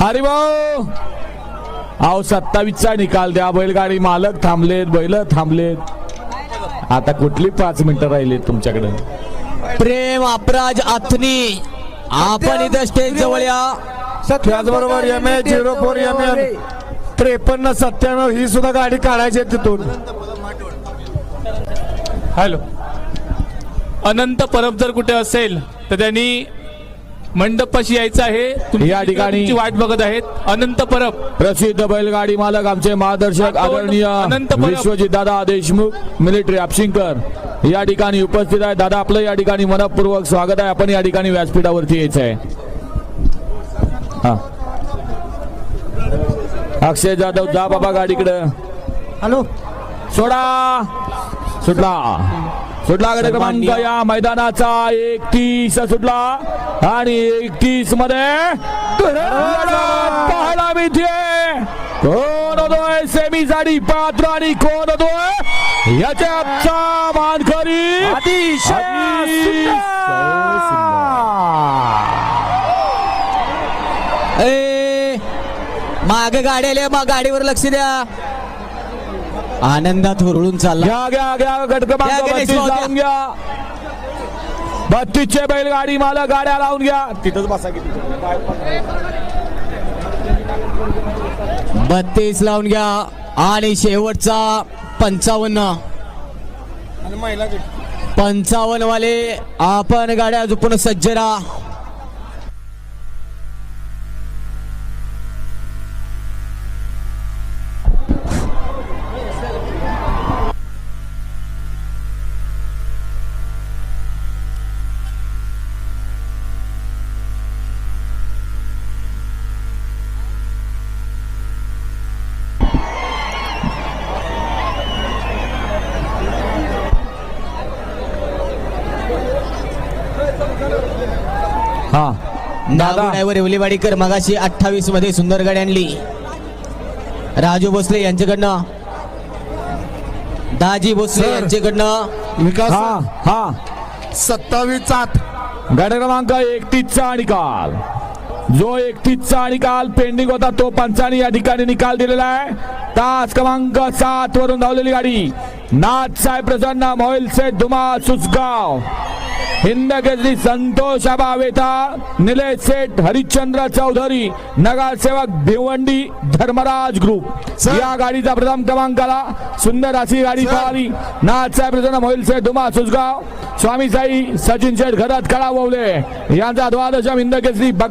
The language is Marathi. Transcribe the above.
हरिभाऊ अहो 27चा निकाल द्या. बैलगाडी मालक थांबलेत, बैल थांबलेत. आता कुठली 5 मिनिटं राहिली तुमच्याकडे. प्रेम अपराज अथनी आपण इथं स्टेज जवळ या. त्याचबरोबर MH04 MM 5397 ही सुद्धा गाडी काढायची आहे तिथून. हॅलो, अनंत परब जर कुठे असेल तर त्यांनी मंडपाशी यायचं आहे. या ठिकाणी तुमची वाट बघत आहेत. अनंत परब प्रसिद्ध बैलगाडी मालक आमचे मार्गदर्शक आदरणीय अनंत परब. विश्वजित दादा देशमुख मिलिटरी अपशिंकर या ठिकाणी उपस्थित आहे. दादा आपलं या ठिकाणी मनपूर्वक स्वागत आहे. आपण या ठिकाणी व्यासपीठावरती यायचं आहे. हा, अक्षय जाधव जा बाबा गाडीकडे. हॅलो, सोडा सुटला गट क्रमांक या मैदानाचा 31 सुटला आणि 31 मध्ये पाहायला मिळते. कोण होतोय सेमी साठी पात्र आणि कोण होतोय याच्या मानकरी. माग गाडी आली, मग गाडीवर लक्ष द्या. आनंदात हुरळून चालला. घ्या गट क्रमांक 32 लावून घ्या. 32चे बैलगाडी मालक गाड्या लावून घ्या. तिथंच बसा की 32 लावून घ्या आणि शेवटचा 55 वाले आपण गाड्या झुपून सज्ज राहा. ड्रायव्हर येवलेवाडीकर मगाशी 28 मध्ये सुंदर गाडी आणली. राजू भोसले यांच्याकडनं, दाजी भोसले यांच्याकडनं विकास. हा 27 गाडी क्रमांक 31चा निकाल. जो 31चा निकाल पेंडिंग होता तो पंचाने या ठिकाणी निकाल दिलेला आहे. तास क्रमांक 7 वरून धावलेली गाडी नाथ साहेब प्रसन्न मोहिल से धुमा सुसगाव, हिंद केसरी संतोष आबा वेताळ, निलेश सेठ हरिश्चंद्र चौधरी, नगरसेवक भिवंडी धर्मराज ग्रुप या गाडीचा प्रथम क्रमांकाला. सुंदर अशी गाडी पळाली. नाथसाहेब प्रसन्न मोहिल से धुमा सुसगाव, स्वामी साई सचिन शेठ घरात कळा ववले यांचा द्वादशम हिंद केसरी बघा.